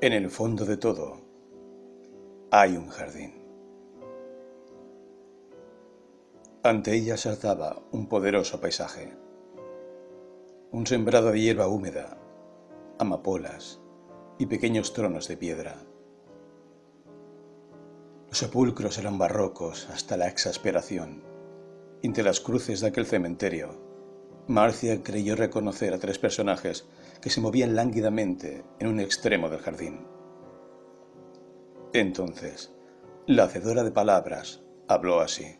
En el fondo de todo hay un jardín. Ante ella se alzaba un poderoso paisaje, un sembrado de hierba húmeda, amapolas y pequeños tronos de piedra. Los sepulcros eran barrocos hasta la exasperación. Entre las cruces de aquel cementerio, Marcia creyó reconocer a tres personajes que se movían lánguidamente en un extremo del jardín. Entonces, la hacedora de palabras habló así.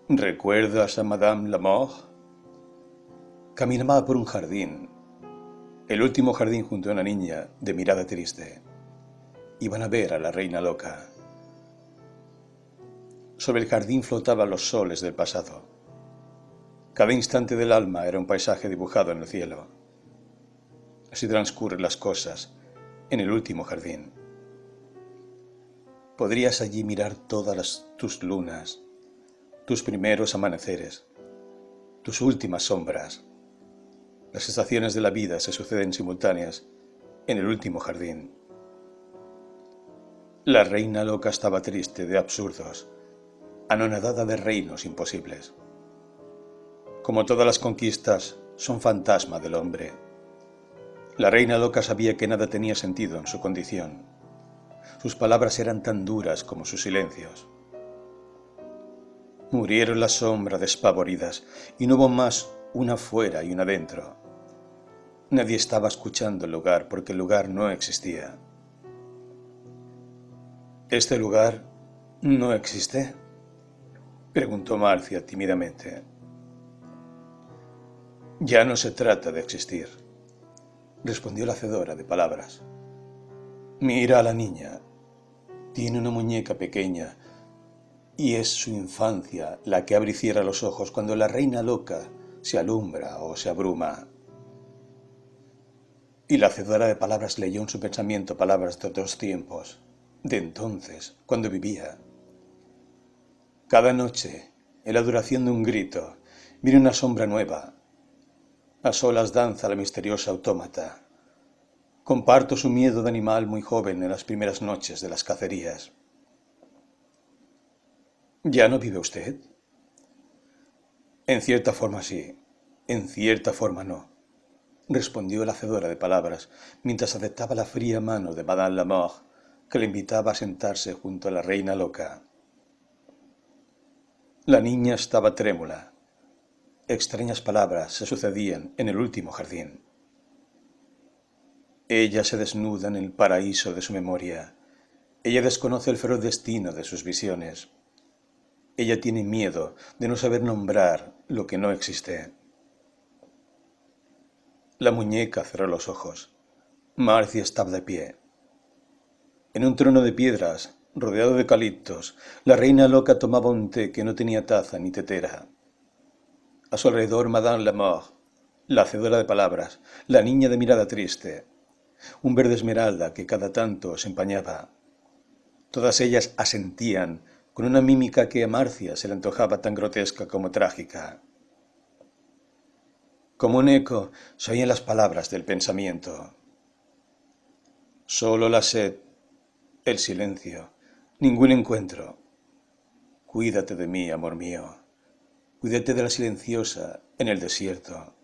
¿Recuerdas a Madame Lamothe? Caminaba por un jardín, el último jardín junto a una niña de mirada triste. Iban a ver a la reina loca. Sobre el jardín flotaban los soles del pasado. Cada instante del alma era un paisaje dibujado en el cielo. Así transcurren las cosas en el último jardín. Podrías allí mirar todas tus lunas, tus primeros amaneceres, tus últimas sombras. Las estaciones de la vida se suceden simultáneas en el último jardín. La reina loca estaba triste de absurdos, anonadada de reinos imposibles. Como todas las conquistas, son fantasma del hombre. La reina loca sabía que nada tenía sentido en su condición. Sus palabras eran tan duras como sus silencios. Murieron las sombras despavoridas y no hubo más una fuera y una dentro. Nadie estaba escuchando el lugar porque el lugar no existía. ¿Este lugar no existe?, preguntó Marcia tímidamente. Ya no se trata de existir, respondió la hacedora de palabras. Mira a la niña. Tiene una muñeca pequeña y es su infancia la que abre y cierra los ojos cuando la reina loca se alumbra o se abruma. Y la hacedora de palabras leyó en su pensamiento palabras de otros tiempos, de entonces, cuando vivía. Cada noche, en la duración de un grito, viene una sombra nueva. A solas danza la misteriosa autómata. Comparto su miedo de animal muy joven en las primeras noches de las cacerías. ¿Ya no vive usted? En cierta forma sí, en cierta forma no, respondió la hacedora de palabras, mientras aceptaba la fría mano de Madame Lamothe, que le invitaba a sentarse junto a la reina loca. La niña estaba trémula. Extrañas palabras se sucedían en el último jardín. Ella se desnuda en el paraíso de su memoria. Ella desconoce el feroz destino de sus visiones. Ella tiene miedo de no saber nombrar lo que no existe. La muñeca cerró los ojos. Marcia estaba de pie. En un trono de piedras, rodeado de eucaliptos, la reina loca tomaba un té que no tenía taza ni tetera. A su alrededor Madame Lamothe, la hacedora de palabras, la niña de mirada triste, un verde esmeralda que cada tanto se empañaba. Todas ellas asentían con una mímica que a Marcia se le antojaba tan grotesca como trágica. Como un eco se oían las palabras del pensamiento. Solo la sed, el silencio, ningún encuentro. Cuídate de mí, amor mío. Cuídate de la silenciosa en el desierto,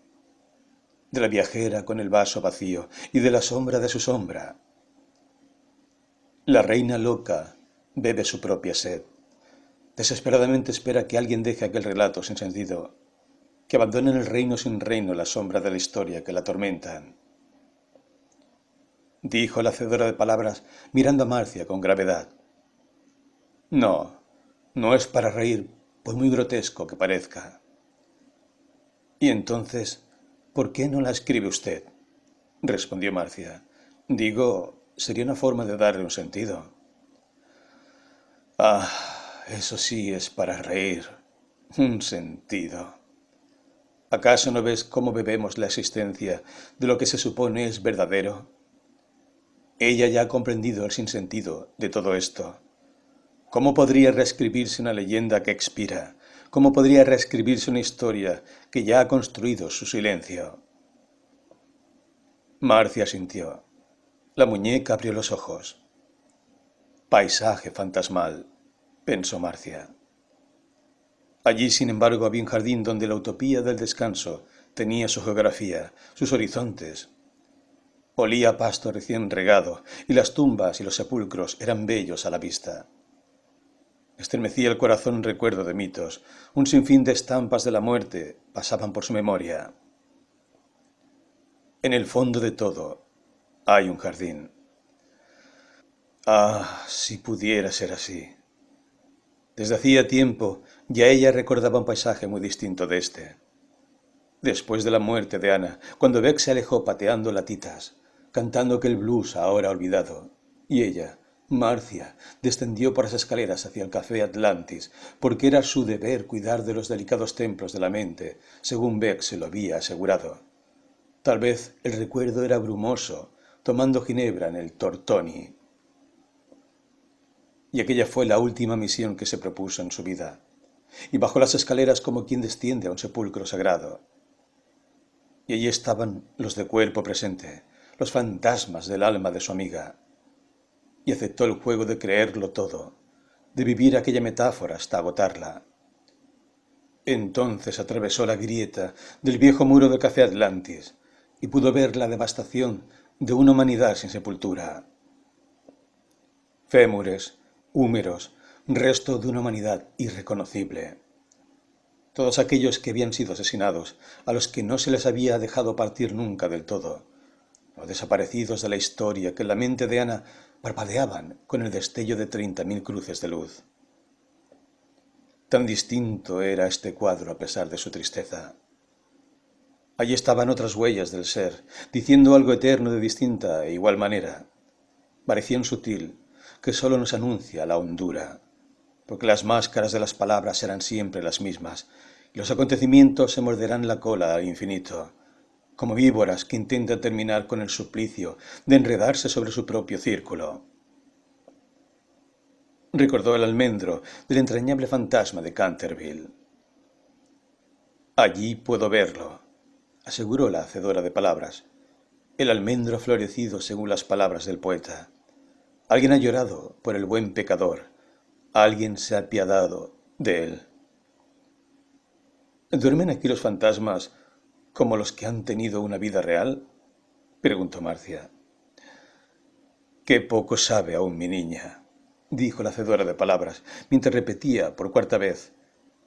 de la viajera con el vaso vacío y de la sombra de su sombra. La reina loca bebe su propia sed. Desesperadamente espera que alguien deje aquel relato sin sentido, que abandone el reino sin reino la sombra de la historia que la atormentan. Dijo la hacedora de palabras mirando a Marcia con gravedad. No, no es para reír, por muy grotesco que parezca. Y entonces, ¿por qué no la escribe usted?, respondió Marcia. Digo, sería una forma de darle un sentido. Ah, eso sí es para reír. Un sentido. ¿Acaso no ves cómo bebemos la existencia de lo que se supone es verdadero? Ella ya ha comprendido el sinsentido de todo esto. ¿Cómo podría reescribirse una leyenda que expira? ¿Cómo podría reescribirse una historia que ya ha construido su silencio? Marcia sintió. La muñeca abrió los ojos. Paisaje fantasmal, pensó Marcia. Allí, sin embargo, había un jardín donde la utopía del descanso tenía su geografía, sus horizontes. Olía a pasto recién regado, y las tumbas y los sepulcros eran bellos a la vista. Estremecía el corazón un recuerdo de mitos, un sinfín de estampas de la muerte pasaban por su memoria. En el fondo de todo hay un jardín. Ah, si pudiera ser así. Desde hacía tiempo ya ella recordaba un paisaje muy distinto de este. Después de la muerte de Ana, cuando Beck se alejó pateando latitas, cantando aquel blues ahora olvidado, y ella, Marcia, descendió por las escaleras hacia el café Atlantis, porque era su deber cuidar de los delicados templos de la mente, según Beck se lo había asegurado. Tal vez el recuerdo era brumoso, tomando ginebra en el Tortoni. Y aquella fue la última misión que se propuso en su vida, y bajó las escaleras como quien desciende a un sepulcro sagrado. Y allí estaban los de cuerpo presente, los fantasmas del alma de su amiga, y aceptó el juego de creerlo todo, de vivir aquella metáfora hasta agotarla. Entonces atravesó la grieta del viejo muro del café Atlantis y pudo ver la devastación de una humanidad sin sepultura. Fémures, húmeros, resto de una humanidad irreconocible. Todos aquellos que habían sido asesinados, a los que no se les había dejado partir nunca del todo, los desaparecidos de la historia que en la mente de Ana parpadeaban con el destello de 30.000 cruces de luz. Tan distinto era este cuadro a pesar de su tristeza. Allí estaban otras huellas del ser, diciendo algo eterno de distinta e igual manera. Parecían sutil, que sólo nos anuncia la hondura, porque las máscaras de las palabras eran siempre las mismas, y los acontecimientos se morderán la cola al infinito, como víboras que intentan terminar con el suplicio de enredarse sobre su propio círculo. Recordó el almendro del entrañable fantasma de Canterville. Allí puedo verlo, aseguró la hacedora de palabras, el almendro florecido según las palabras del poeta. Alguien ha llorado por el buen pecador, alguien se ha apiadado de él. ¿Duermen aquí los fantasmas como los que han tenido una vida real?, preguntó Marcia. Qué poco sabe aún mi niña, dijo la hacedora de palabras, mientras repetía por cuarta vez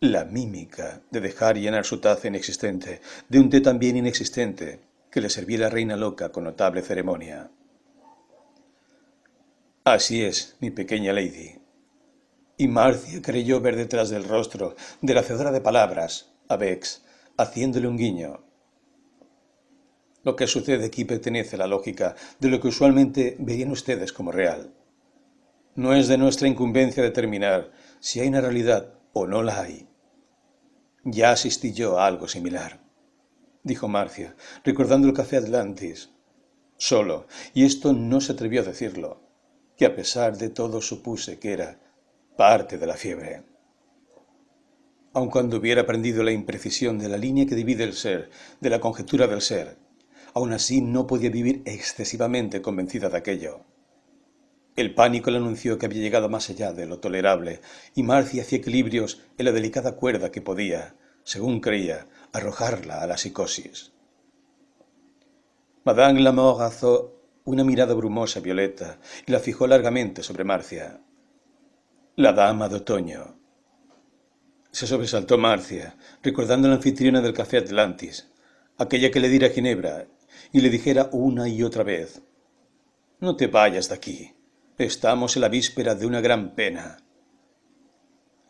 la mímica de dejar llenar su taza inexistente de un té también inexistente que le servía la reina loca con notable ceremonia. Así es, mi pequeña lady. Y Marcia creyó ver detrás del rostro de la hacedora de palabras a Bex, haciéndole un guiño. Lo que sucede aquí pertenece a la lógica de lo que usualmente verían ustedes como real. No es de nuestra incumbencia determinar si hay una realidad o no la hay. Ya asistí yo a algo similar, dijo Marcia, recordando el café Atlantis. Solo, y esto no se atrevió a decirlo, que a pesar de todo supuse que era parte de la fiebre. Aun cuando hubiera aprendido la imprecisión de la línea que divide el ser de la conjetura del ser, aún así no podía vivir excesivamente convencida de aquello. El pánico le anunció que había llegado más allá de lo tolerable, y Marcia hacía equilibrios en la delicada cuerda que podía, según creía, arrojarla a la psicosis. Madame Lamor alzó una mirada brumosa violeta y la fijó largamente sobre Marcia. La dama de otoño. Se sobresaltó Marcia, recordando a la anfitriona del café Atlantis, aquella que le diera ginebra y le dijera una y otra vez: «No te vayas de aquí. Estamos en la víspera de una gran pena».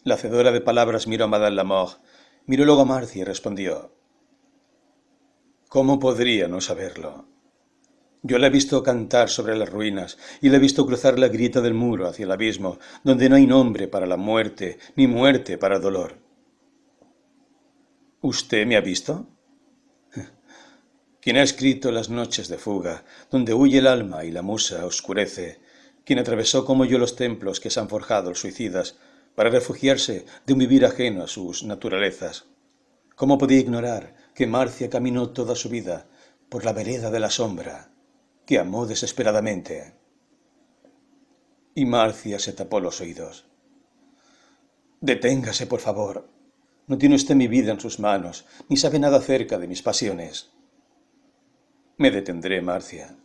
La hacedora de palabras miró a Madame Lamor, miró luego a Marcia y respondió: «¿Cómo podría no saberlo? Yo la he visto cantar sobre las ruinas y la he visto cruzar la grieta del muro hacia el abismo, donde no hay nombre para la muerte ni muerte para el dolor». «¿Usted me ha visto?» Quien ha escrito las noches de fuga, donde huye el alma y la musa oscurece, quien atravesó como yo los templos que se han forjado los suicidas para refugiarse de un vivir ajeno a sus naturalezas. ¿Cómo podía ignorar que Marcia caminó toda su vida por la vereda de la sombra, que amó desesperadamente. Y Marcia se tapó los oídos. Deténgase, por favor. No tiene usted mi vida en sus manos, ni sabe nada acerca de mis pasiones. Me detendré, Marcia,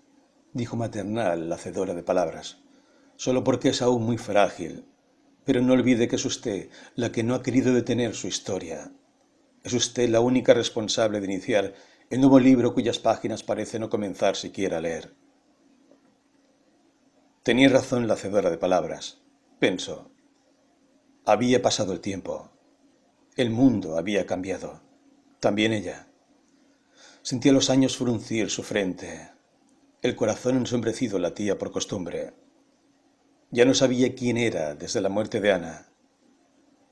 dijo maternal la hacedora de palabras, solo porque es aún muy frágil. Pero no olvide que es usted la que no ha querido detener su historia. Es usted la única responsable de iniciar el nuevo libro cuyas páginas parece no comenzar siquiera a leer. Tenía razón la hacedora de palabras, pensó. Había pasado el tiempo. El mundo había cambiado. También ella. Sentía los años fruncir su frente. El corazón ensombrecido latía por costumbre. Ya no sabía quién era desde la muerte de Ana.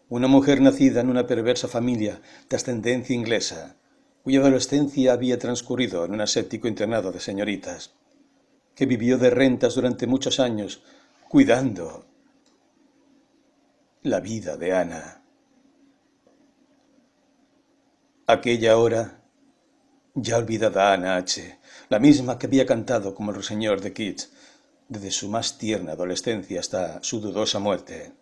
Una mujer nacida en una perversa familia de ascendencia inglesa, cuya adolescencia había transcurrido en un aséptico internado de señoritas, que vivió de rentas durante muchos años, cuidando la vida de Ana. Aquella hora, ya olvidada Ana H., la misma que había cantado como el ruiseñor de Keats, desde su más tierna adolescencia hasta su dudosa muerte.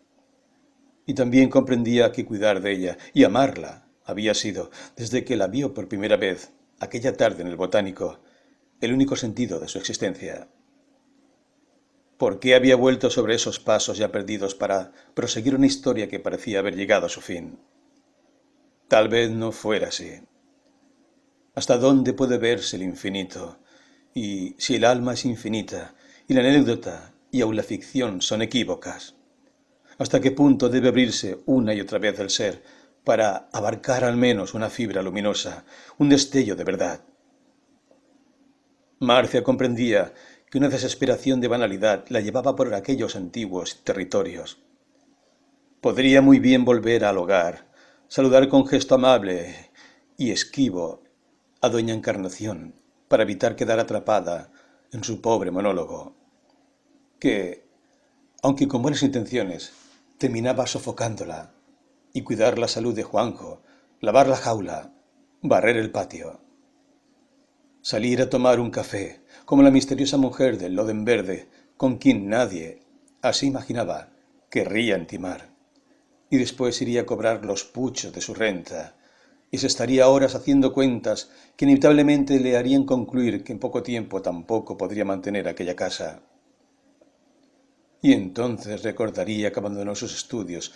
Y también comprendía que cuidar de ella y amarla había sido, desde que la vio por primera vez, aquella tarde en el Botánico, el único sentido de su existencia. ¿Por qué había vuelto sobre esos pasos ya perdidos para proseguir una historia que parecía haber llegado a su fin? Tal vez no fuera así. ¿Hasta dónde puede verse el infinito? Y si el alma es infinita, y la anécdota y aun la ficción son equívocas, ¿hasta qué punto debe abrirse una y otra vez el ser para abarcar al menos una fibra luminosa, un destello de verdad? Marcia comprendía que una desesperación de banalidad la llevaba por aquellos antiguos territorios. Podría muy bien volver al hogar, saludar con gesto amable y esquivo a doña Encarnación para evitar quedar atrapada en su pobre monólogo, que, aunque con buenas intenciones, terminaba sofocándola, y cuidar la salud de Juanjo, lavar la jaula, barrer el patio. Salir a tomar un café, como la misteriosa mujer del Loden Verde, con quien nadie, así imaginaba, querría intimar. Y después iría a cobrar los puchos de su renta, y se estaría horas haciendo cuentas que inevitablemente le harían concluir que en poco tiempo tampoco podría mantener aquella casa. Y entonces recordaría que abandonó sus estudios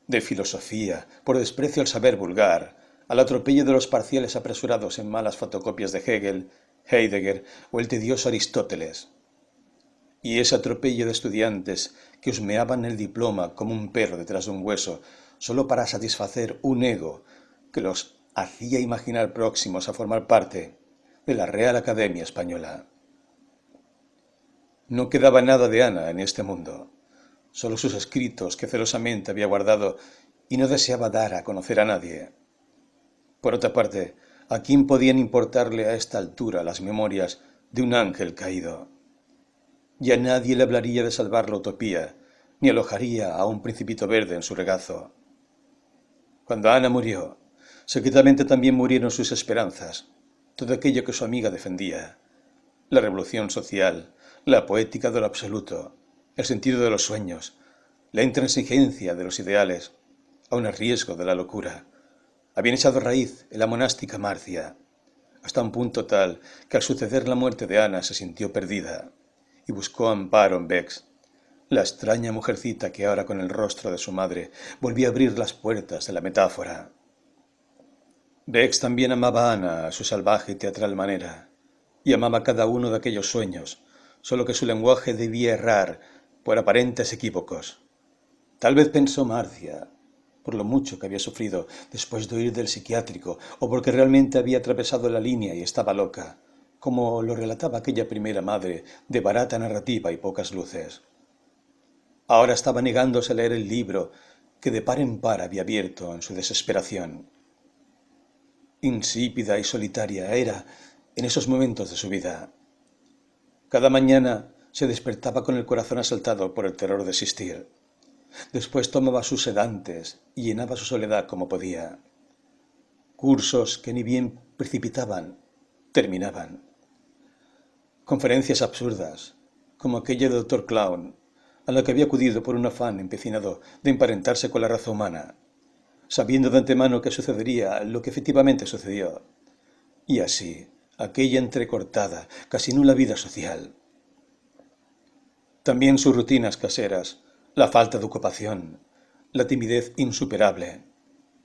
de filosofía por desprecio al saber vulgar, al atropello de los parciales apresurados en malas fotocopias de Hegel, Heidegger o el tedioso Aristóteles. Y ese atropello de estudiantes que husmeaban el diploma como un perro detrás de un hueso, solo para satisfacer un ego que los hacía imaginar próximos a formar parte de la Real Academia Española. No quedaba nada de Ana en este mundo, solo sus escritos que celosamente había guardado y no deseaba dar a conocer a nadie. Por otra parte, ¿a quién podían importarle a esta altura las memorias de un ángel caído? Ya nadie le hablaría de salvar la utopía, ni alojaría a un principito verde en su regazo. Cuando Ana murió, secretamente también murieron sus esperanzas, todo aquello que su amiga defendía, la revolución social, la poética de lo absoluto, el sentido de los sueños, la intransigencia de los ideales, aun a riesgo de la locura. Habían echado raíz en la monástica Marcia, hasta un punto tal que al suceder la muerte de Ana se sintió perdida y buscó amparo en Bex, la extraña mujercita que ahora con el rostro de su madre volvía a abrir las puertas de la metáfora. Bex también amaba a Ana a su salvaje y teatral manera, y amaba cada uno de aquellos sueños, solo que su lenguaje debía errar por aparentes equívocos. Tal vez pensó Marcia, por lo mucho que había sufrido después de huir del psiquiátrico, o porque realmente había atravesado la línea y estaba loca, como lo relataba aquella primera madre de barata narrativa y pocas luces. Ahora estaba negándose a leer el libro que de par en par había abierto en su desesperación. Insípida y solitaria era en esos momentos de su vida. Cada mañana se despertaba con el corazón asaltado por el terror de existir. Después tomaba sus sedantes y llenaba su soledad como podía. Cursos que ni bien precipitaban, terminaban. Conferencias absurdas, como aquella del doctor Clown, a la que había acudido por un afán empecinado de emparentarse con la raza humana, sabiendo de antemano que sucedería lo que efectivamente sucedió. Y así, aquella entrecortada, casi nula vida social. También sus rutinas caseras, la falta de ocupación, la timidez insuperable,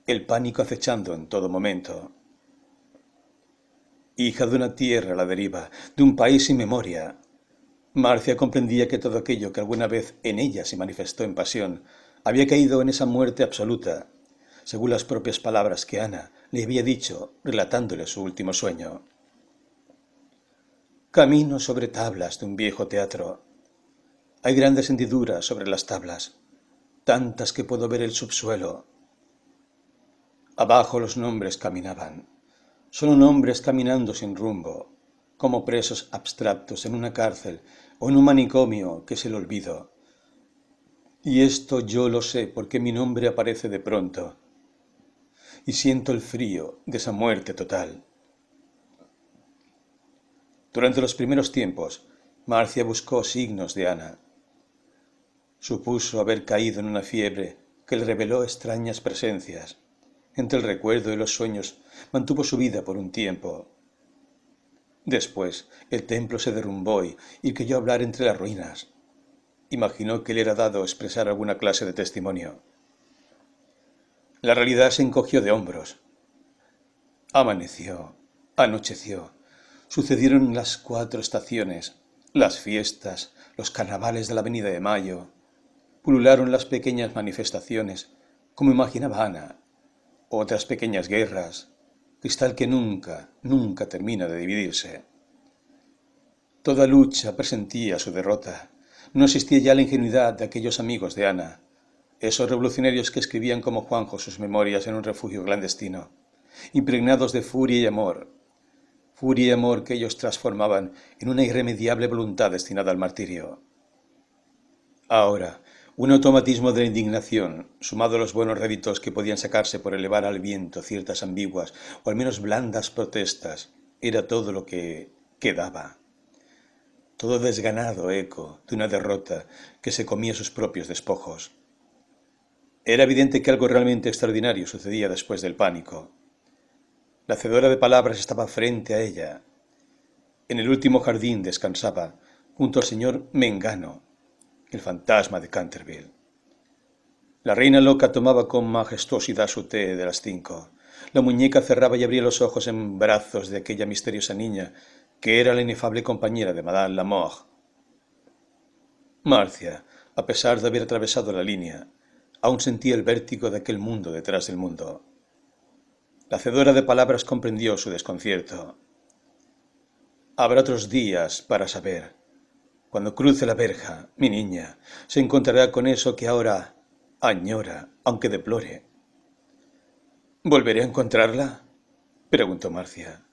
el pánico acechando en todo momento. Hija de una tierra a la deriva, de un país sin memoria, Marcia comprendía que todo aquello que alguna vez en ella se manifestó en pasión había caído en esa muerte absoluta, según las propias palabras que Ana le había dicho relatándole su último sueño. Camino sobre tablas de un viejo teatro. Hay grandes hendiduras sobre las tablas, tantas que puedo ver el subsuelo. Abajo los nombres caminaban. Son nombres caminando sin rumbo, como presos abstractos en una cárcel o en un manicomio que es el olvido. Y esto yo lo sé porque mi nombre aparece de pronto, y siento el frío de esa muerte total. Durante los primeros tiempos, Marcia buscó signos de Ana. Supuso haber caído en una fiebre que le reveló extrañas presencias. Entre el recuerdo y los sueños mantuvo su vida por un tiempo. Después el templo se derrumbó y creyó hablar entre las ruinas. Imaginó que le era dado expresar alguna clase de testimonio. La realidad se encogió de hombros. Amaneció, anocheció, sucedieron las 4 estaciones, las fiestas, los carnavales de la Avenida de Mayo, pulularon las pequeñas manifestaciones, como imaginaba Ana, otras pequeñas guerras, cristal que nunca, nunca termina de dividirse. Toda lucha presentía su derrota. No existía ya la ingenuidad de aquellos amigos de Ana, esos revolucionarios que escribían como Juanjo sus memorias en un refugio clandestino, impregnados de furia y amor que ellos transformaban en una irremediable voluntad destinada al martirio. Ahora, un automatismo de la indignación, sumado a los buenos réditos que podían sacarse por elevar al viento ciertas ambiguas o al menos blandas protestas, era todo lo que quedaba. Todo desganado eco de una derrota que se comía sus propios despojos. Era evidente que algo realmente extraordinario sucedía después del pánico. La hacedora de palabras estaba frente a ella. En el último jardín descansaba, junto al señor Mengano, el fantasma de Canterville. La reina loca tomaba con majestuosidad su té de las 5. La muñeca cerraba y abría los ojos en brazos de aquella misteriosa niña que era la inefable compañera de Madame Lamothe. Marcia, a pesar de haber atravesado la línea, aún sentía el vértigo de aquel mundo detrás del mundo. La hacedora de palabras comprendió su desconcierto. Habrá otros días para saber. Cuando cruce la verja, mi niña, se encontrará con eso que ahora añora, aunque deplore. ¿Volveré a encontrarla?, preguntó Marcia.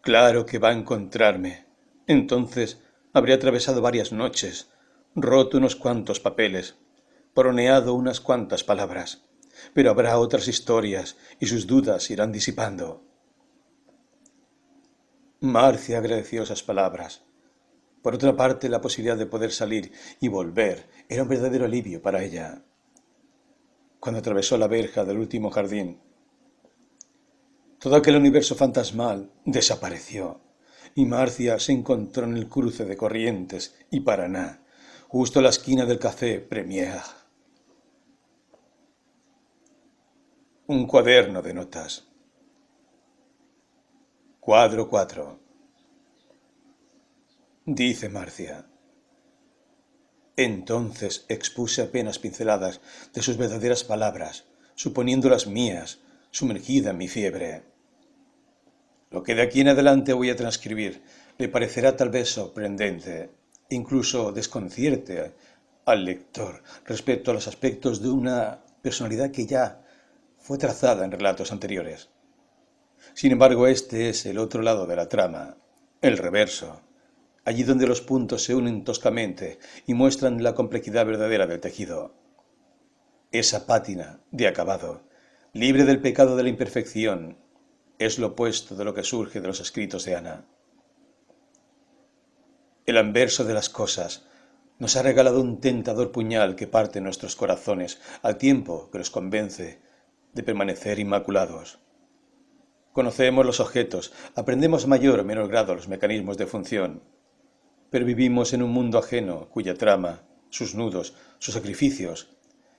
Claro que va a encontrarme. Entonces habré atravesado varias noches, roto unos cuantos papeles, proneado unas cuantas palabras, pero habrá otras historias y sus dudas irán disipando. Marcia agradeció esas palabras. Por otra parte, la posibilidad de poder salir y volver era un verdadero alivio para ella. Cuando atravesó la verja del último jardín, todo aquel universo fantasmal desapareció y Marcia se encontró en el cruce de Corrientes y Paraná, justo a la esquina del café Premier. Un cuaderno de notas. Cuadro 4. Dice Marcia. Entonces expuse apenas pinceladas de sus verdaderas palabras, suponiéndolas mías, sumergida en mi fiebre. Lo que de aquí en adelante voy a transcribir le parecerá tal vez sorprendente, incluso desconcierte al lector respecto a los aspectos de una personalidad que ya fue trazada en relatos anteriores. Sin embargo, este es el otro lado de la trama, el reverso, allí donde los puntos se unen toscamente y muestran la complejidad verdadera del tejido. Esa pátina de acabado, libre del pecado de la imperfección, es lo opuesto de lo que surge de los escritos de Ana. El anverso de las cosas nos ha regalado un tentador puñal que parte nuestros corazones al tiempo que los convence de permanecer inmaculados. Conocemos los objetos, aprendemos a mayor o menor grado los mecanismos de función, pero vivimos en un mundo ajeno cuya trama, sus nudos, sus sacrificios,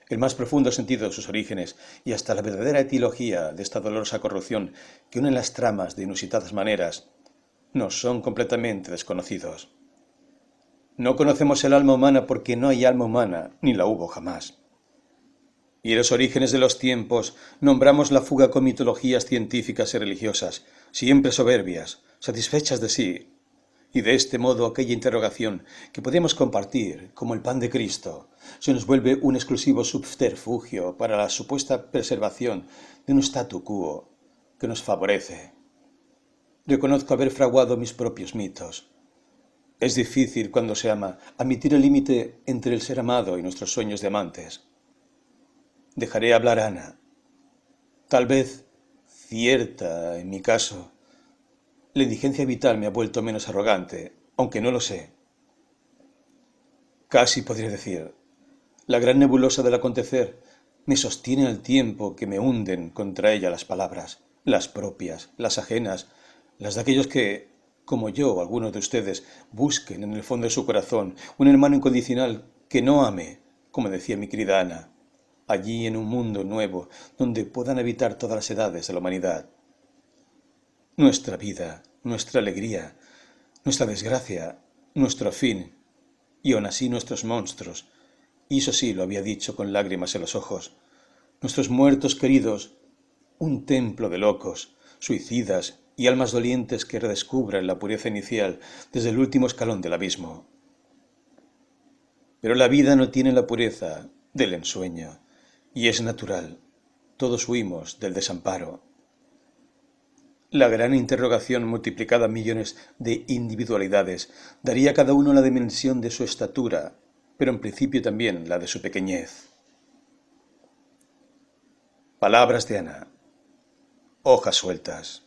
el más profundo sentido de sus orígenes y hasta la verdadera etiología de esta dolorosa corrupción que unen las tramas de inusitadas maneras, nos son completamente desconocidos. No conocemos el alma humana porque no hay alma humana, ni la hubo jamás. Y en los orígenes de los tiempos nombramos la fuga con mitologías científicas y religiosas, siempre soberbias, satisfechas de sí, y de este modo aquella interrogación que podemos compartir como el pan de Cristo se nos vuelve un exclusivo subterfugio para la supuesta preservación de un statu quo que nos favorece. Reconozco haber fraguado mis propios mitos. Es difícil cuando se ama admitir el límite entre el ser amado y nuestros sueños de amantes. Dejaré hablar a Ana. Tal vez, cierta en mi caso, la indigencia vital me ha vuelto menos arrogante, aunque no lo sé. Casi podría decir, la gran nebulosa del acontecer me sostiene al tiempo que me hunden contra ella las palabras, las propias, las ajenas, las de aquellos que, como yo o algunos de ustedes, busquen en el fondo de su corazón un hermano incondicional que no ame, como decía mi querida Ana, allí en un mundo nuevo donde puedan habitar todas las edades de la humanidad. Nuestra vida, nuestra alegría, nuestra desgracia, nuestro fin, y aun así nuestros monstruos, y eso sí lo había dicho con lágrimas en los ojos, nuestros muertos queridos, un templo de locos, suicidas y almas dolientes que redescubran la pureza inicial desde el último escalón del abismo. Pero la vida no tiene la pureza del ensueño, y es natural, todos huimos del desamparo. La gran interrogación multiplicada en millones de individualidades daría a cada uno la dimensión de su estatura, pero en principio también la de su pequeñez. Palabras de Ana. Hojas sueltas.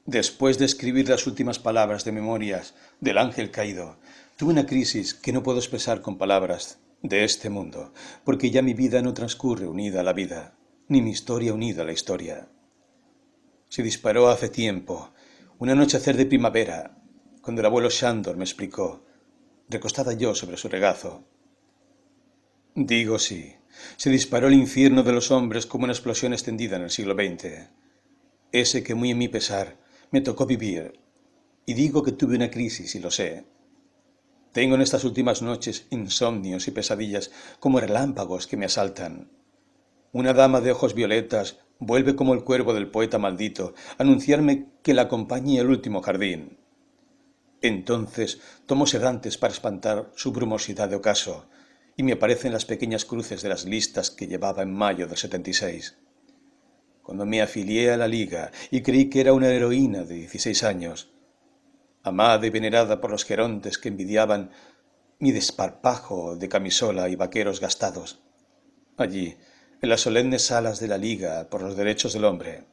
Después de escribir las últimas palabras de Memorias del Ángel Caído, tuve una crisis que no puedo expresar con palabras de este mundo, porque ya mi vida no transcurre unida a la vida, ni mi historia unida a la historia. Se disparó hace tiempo, un anochecer de primavera, cuando el abuelo Sándor me explicó, recostada yo sobre su regazo. Digo sí, se disparó el infierno de los hombres como una explosión extendida en el siglo XX. Ese que muy en mi pesar me tocó vivir, y digo que tuve una crisis y lo sé. Tengo en estas últimas noches insomnios y pesadillas como relámpagos que me asaltan. Una dama de ojos violetas vuelve como el cuervo del poeta maldito a anunciarme que la acompañe al último jardín. Entonces tomo sedantes para espantar su brumosidad de ocaso, y me aparecen las pequeñas cruces de las listas que llevaba en mayo del 76. Cuando me afilié a la Liga y creí que era una heroína de 16 años, amada y venerada por los gerontes que envidiaban mi desparpajo de camisola y vaqueros gastados. Allí, en las solemnes salas de la Liga por los Derechos del Hombre.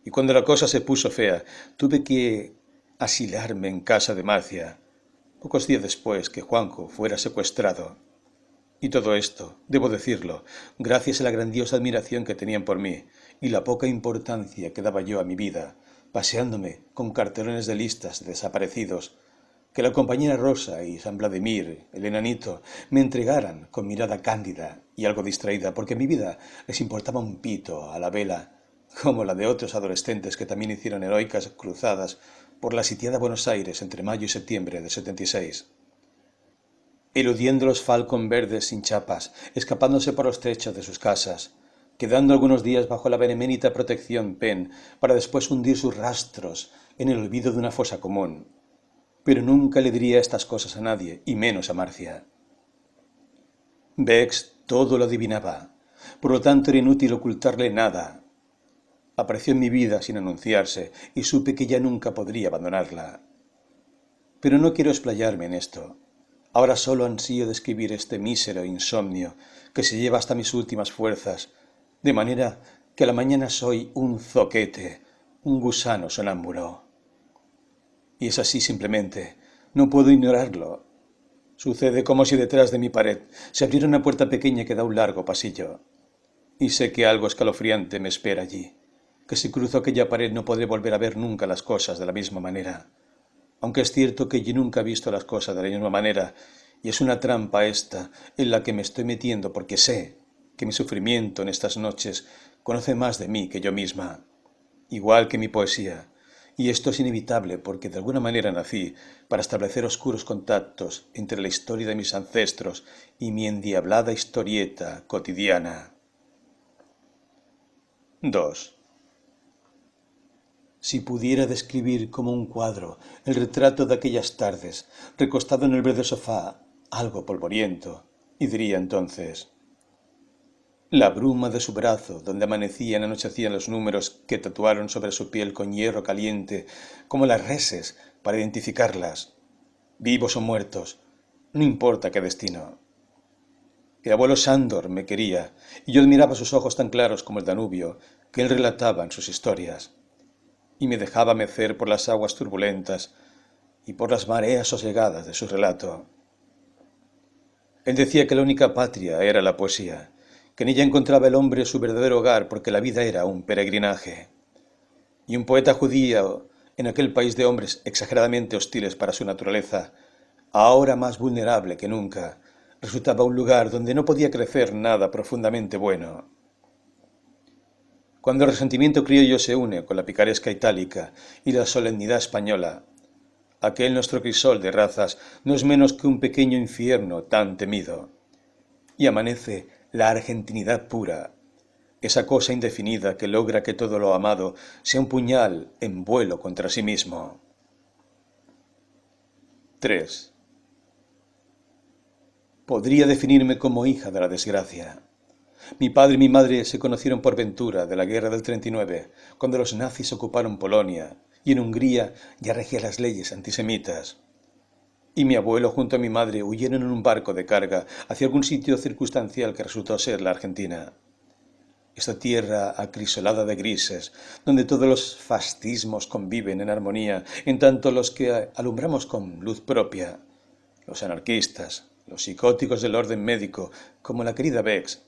Y cuando la cosa se puso fea, tuve que asilarme en casa de Marcia, pocos días después que Juanjo fuera secuestrado. Y todo esto, debo decirlo, gracias a la grandiosa admiración que tenían por mí y la poca importancia que daba yo a mi vida, paseándome con cartelones de listas de desaparecidos, que la compañera Rosa y San Vladimir, el enanito, me entregaran con mirada cándida y algo distraída, porque mi vida les importaba un pito a la vela, como la de otros adolescentes que también hicieron heroicas cruzadas por la sitiada Buenos Aires entre mayo y septiembre de 76. Eludiendo los falcon verdes sin chapas, escapándose por los techos de sus casas, quedando algunos días bajo la benemérita protección Penn para después hundir sus rastros en el olvido de una fosa común. Pero nunca le diría estas cosas a nadie, y menos a Marcia. Bex todo lo adivinaba, por lo tanto era inútil ocultarle nada. Apareció en mi vida sin anunciarse, y supe que ya nunca podría abandonarla. Pero no quiero explayarme en esto. Ahora solo ansío describir este mísero insomnio que se lleva hasta mis últimas fuerzas, de manera que a la mañana soy un zoquete, un gusano sonámbulo. Y es así simplemente. No puedo ignorarlo. Sucede como si detrás de mi pared se abriera una puerta pequeña que da un largo pasillo. Y sé que algo escalofriante me espera allí, que si cruzo aquella pared no podré volver a ver nunca las cosas de la misma manera. Aunque es cierto que yo nunca he visto las cosas de la misma manera, y es una trampa esta en la que me estoy metiendo porque sé que mi sufrimiento en estas noches conoce más de mí que yo misma, igual que mi poesía. Y esto es inevitable porque de alguna manera nací para establecer oscuros contactos entre la historia de mis ancestros y mi endiablada historieta cotidiana. 2. Si pudiera describir como un cuadro el retrato de aquellas tardes, recostado en el verde sofá, algo polvoriento, y diría entonces: la bruma de su brazo, donde amanecían y anochecían los números que tatuaron sobre su piel con hierro caliente, como las reses, para identificarlas. Vivos o muertos, no importa qué destino. El abuelo Sándor me quería, y yo admiraba sus ojos tan claros como el Danubio, que él relataba en sus historias, y me dejaba mecer por las aguas turbulentas y por las mareas sosegadas de su relato. Él decía que la única patria era la poesía, que en ella encontraba el hombre su verdadero hogar porque la vida era un peregrinaje. Y un poeta judío, en aquel país de hombres exageradamente hostiles para su naturaleza, ahora más vulnerable que nunca, resultaba un lugar donde no podía crecer nada profundamente bueno. Cuando el resentimiento criollo se une con la picaresca itálica y la solemnidad española, aquel nuestro crisol de razas no es menos que un pequeño infierno tan temido. Y amanece la argentinidad pura, esa cosa indefinida que logra que todo lo amado sea un puñal en vuelo contra sí mismo. 3. Podría definirme como hija de la desgracia. Mi padre y mi madre se conocieron por ventura de la guerra del 39, cuando los nazis ocuparon Polonia y en Hungría ya regían las leyes antisemitas. Y mi abuelo junto a mi madre huyeron en un barco de carga hacia algún sitio circunstancial que resultó ser la Argentina. Esta tierra acrisolada de grises, donde todos los fascismos conviven en armonía, en tanto los que alumbramos con luz propia, los anarquistas, los psicóticos del orden médico, como la querida Bex,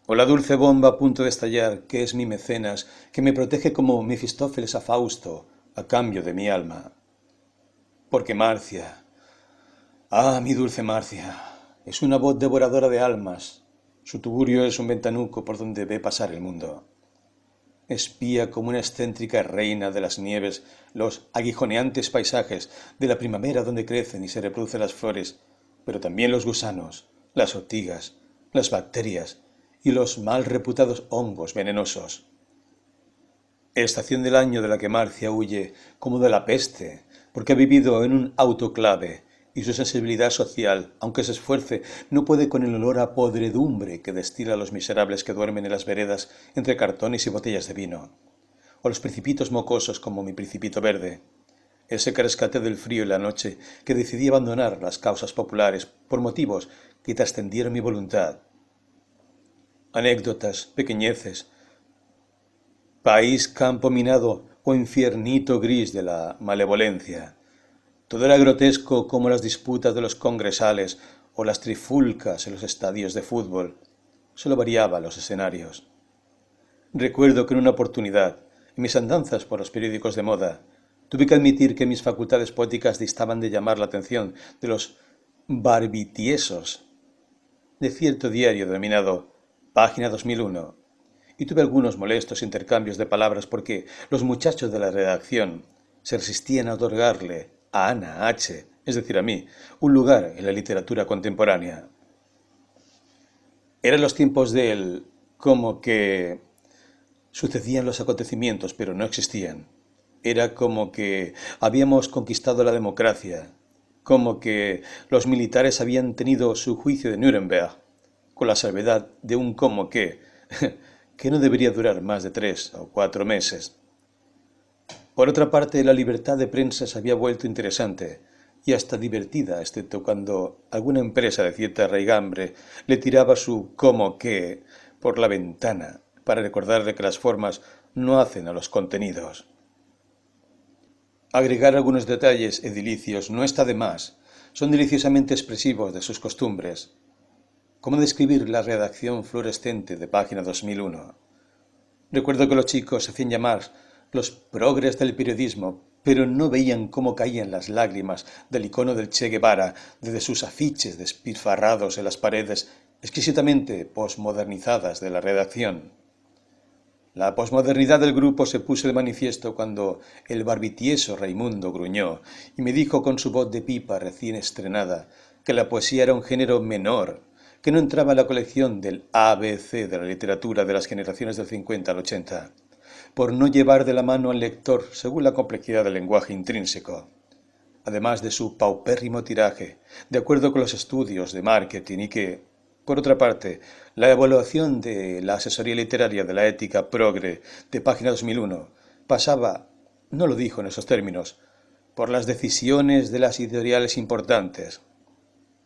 o la dulce bomba a punto de estallar, que es mi mecenas, que me protege como Mefistófeles a Fausto, a cambio de mi alma. Porque Marcia, mi dulce Marcia, es una voz devoradora de almas. Su tugurio es un ventanuco por donde ve pasar el mundo. Espía como una excéntrica reina de las nieves los aguijoneantes paisajes de la primavera donde crecen y se reproducen las flores, pero también los gusanos, las ortigas, las bacterias y los mal reputados hongos venenosos. Estación del año de la que Marcia huye como de la peste, porque ha vivido en un autoclave y su sensibilidad social, aunque se esfuerce, no puede con el olor a podredumbre que destila a los miserables que duermen en las veredas entre cartones y botellas de vino, o los principitos mocosos como mi principito verde, ese que rescaté del frío y la noche que decidí abandonar las causas populares por motivos que trascendieron mi voluntad. Anécdotas, pequeñeces, país campo minado o infiernito gris de la malevolencia. Todo era grotesco como las disputas de los congresales o las trifulcas en los estadios de fútbol. Solo variaban los escenarios. Recuerdo que en una oportunidad, en mis andanzas por los periódicos de moda, tuve que admitir que mis facultades poéticas distaban de llamar la atención de los barbitiesos de cierto diario denominado Página 2001, y tuve algunos molestos intercambios de palabras porque los muchachos de la redacción se resistían a otorgarle a Ana H., es decir, a mí, un lugar en la literatura contemporánea. Eran los tiempos del como que sucedían los acontecimientos, pero no existían. Era como que habíamos conquistado la democracia, como que los militares habían tenido su juicio de Nuremberg, con la salvedad de un como que no debería durar más de 3 o 4 meses. Por otra parte, la libertad de prensa se había vuelto interesante y hasta divertida, excepto cuando alguna empresa de cierta raigambre le tiraba su como que por la ventana para recordarle que las formas no hacen a los contenidos. Agregar algunos detalles edilicios no está de más, son deliciosamente expresivos de sus costumbres. ¿Cómo describir la redacción fluorescente de página 2001? Recuerdo que los chicos se hacían llamar los progres del periodismo, pero no veían cómo caían las lágrimas del icono del Che Guevara desde sus afiches despilfarrados en las paredes exquisitamente posmodernizadas de la redacción. La posmodernidad del grupo se puso de manifiesto cuando el barbitieso Raimundo gruñó y me dijo con su voz de pipa recién estrenada que la poesía era un género menor, que no entraba en la colección del ABC de la literatura de las generaciones del 50 al 80, por no llevar de la mano al lector según la complejidad del lenguaje intrínseco, además de su paupérrimo tiraje, de acuerdo con los estudios de marketing y que, por otra parte, la evaluación de la asesoría literaria de la ética progre de página 2001 pasaba, no lo dijo en esos términos, por las decisiones de las editoriales importantes.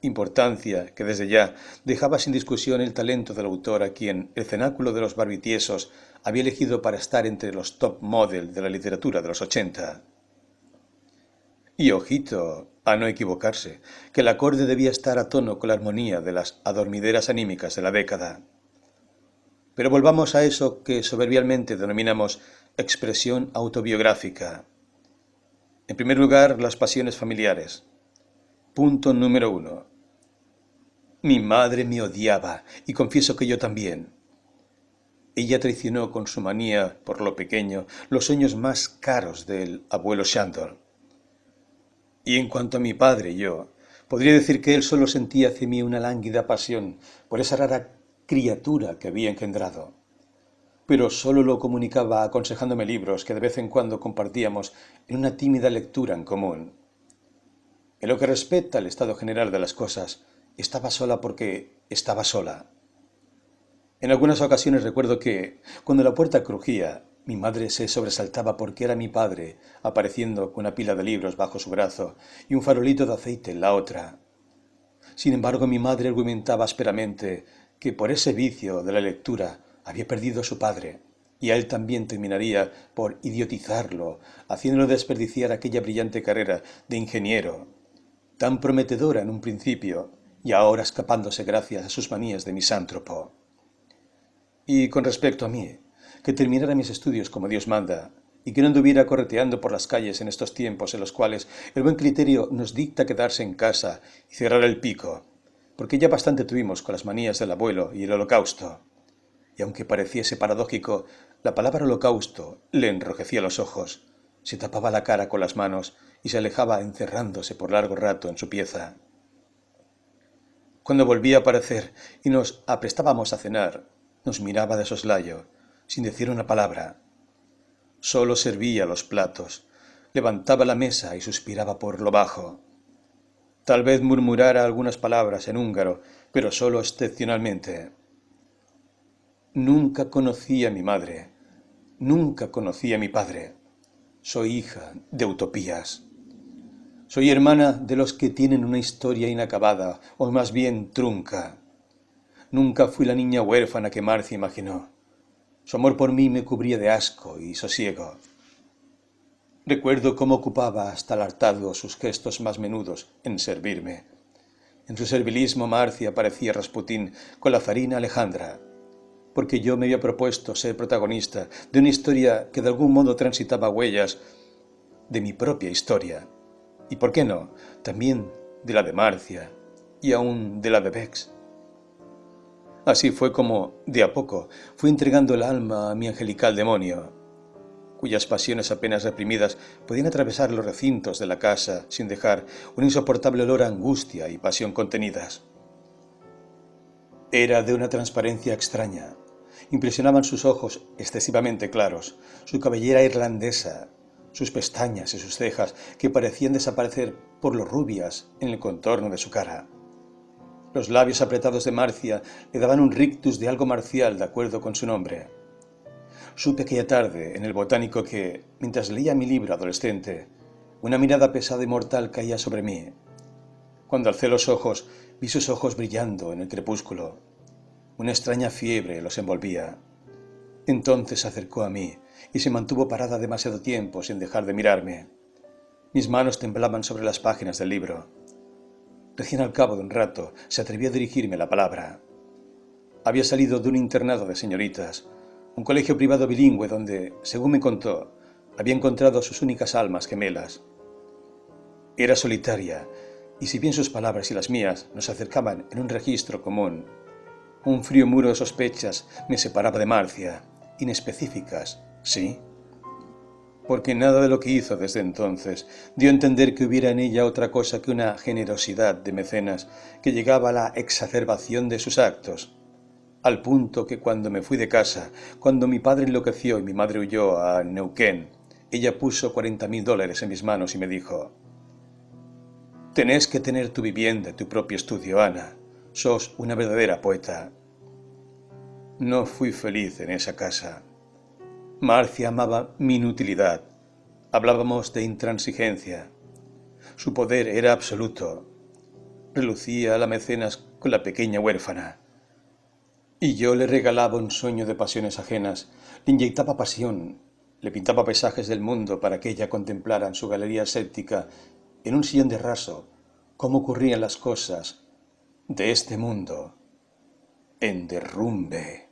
Importancia que desde ya dejaba sin discusión el talento del autor a quien el cenáculo de los barbitiesos había elegido para estar entre los top model de la literatura de los 80. Y ojito a no equivocarse, que el acorde debía estar a tono con la armonía de las adormideras anímicas de la década. Pero volvamos a eso que soberbiamente denominamos expresión autobiográfica. En primer lugar, las pasiones familiares. Punto número 1. Mi madre me odiaba, y confieso que yo también. Ella traicionó con su manía por lo pequeño los sueños más caros del abuelo Shandor. Y en cuanto a mi padre, yo podría decir que él solo sentía hacia mí una lánguida pasión por esa rara criatura que había engendrado. Pero solo lo comunicaba aconsejándome libros que de vez en cuando compartíamos en una tímida lectura en común. En lo que respecta al estado general de las cosas, estaba sola porque estaba sola. En algunas ocasiones recuerdo que, cuando la puerta crujía, mi madre se sobresaltaba porque era mi padre, apareciendo con una pila de libros bajo su brazo y un farolito de aceite en la otra. Sin embargo, mi madre argumentaba ásperamente que por ese vicio de la lectura había perdido a su padre, y a él también terminaría por idiotizarlo, haciéndolo desperdiciar aquella brillante carrera de ingeniero, tan prometedora en un principio, y ahora escapándose gracias a sus manías de misántropo. Y con respecto a mí, que terminara mis estudios como Dios manda, y que no anduviera correteando por las calles en estos tiempos en los cuales el buen criterio nos dicta quedarse en casa y cerrar el pico, porque ya bastante tuvimos con las manías del abuelo y el holocausto. Y aunque pareciese paradójico, la palabra holocausto le enrojecía los ojos, se tapaba la cara con las manos y se alejaba encerrándose por largo rato en su pieza. Cuando volvía a aparecer y nos aprestábamos a cenar, nos miraba de soslayo, sin decir una palabra. Solo servía los platos, levantaba la mesa y suspiraba por lo bajo. Tal vez murmurara algunas palabras en húngaro, pero solo excepcionalmente. Nunca conocí a mi madre, nunca conocí a mi padre. Soy hija de utopías. Soy hermana de los que tienen una historia inacabada, o más bien trunca. Nunca fui la niña huérfana que Marcia imaginó. Su amor por mí me cubría de asco y sosiego. Recuerdo cómo ocupaba hasta el hartazgo sus gestos más menudos en servirme. En su servilismo Marcia parecía Rasputín con la zarina Alejandra, porque yo me había propuesto ser protagonista de una historia que de algún modo transitaba huellas de mi propia historia, y por qué no, también de la de Marcia y aún de la de Bex. Así fue como, de a poco, fui entregando el alma a mi angelical demonio, cuyas pasiones apenas reprimidas podían atravesar los recintos de la casa sin dejar un insoportable olor a angustia y pasión contenidas. Era de una transparencia extraña. Impresionaban sus ojos excesivamente claros, su cabellera irlandesa, sus pestañas y sus cejas que parecían desaparecer por lo rubias en el contorno de su cara. Los labios apretados de Marcia le daban un rictus de algo marcial de acuerdo con su nombre. Supe aquella tarde en el botánico que, mientras leía mi libro adolescente, una mirada pesada y mortal caía sobre mí. Cuando alcé los ojos, vi sus ojos brillando en el crepúsculo. Una extraña fiebre los envolvía. Entonces se acercó a mí y se mantuvo parada demasiado tiempo sin dejar de mirarme. Mis manos temblaban sobre las páginas del libro. Recién al cabo de un rato se atrevió a dirigirme la palabra. Había salido de un internado de señoritas, un colegio privado bilingüe donde, según me contó, había encontrado sus únicas almas gemelas. Era solitaria, y si bien sus palabras y las mías nos acercaban en un registro común, un frío muro de sospechas me separaba de Marcia, inespecíficas, sí, porque nada de lo que hizo desde entonces dio a entender que hubiera en ella otra cosa que una generosidad de mecenas que llegaba a la exacerbación de sus actos, al punto que cuando me fui de casa, cuando mi padre enloqueció y mi madre huyó a Neuquén, ella puso $40,000 en mis manos y me dijo: «Tenés que tener tu vivienda, tu propio estudio, Ana. Sos una verdadera poeta». No fui feliz en esa casa. Marcia amaba mi inutilidad. Hablábamos de intransigencia. Su poder era absoluto. Relucía a la mecenas con la pequeña huérfana. Y yo le regalaba un sueño de pasiones ajenas, le inyectaba pasión, le pintaba paisajes del mundo para que ella contemplara en su galería séptica, en un sillón de raso, cómo ocurrían las cosas de este mundo en derrumbe.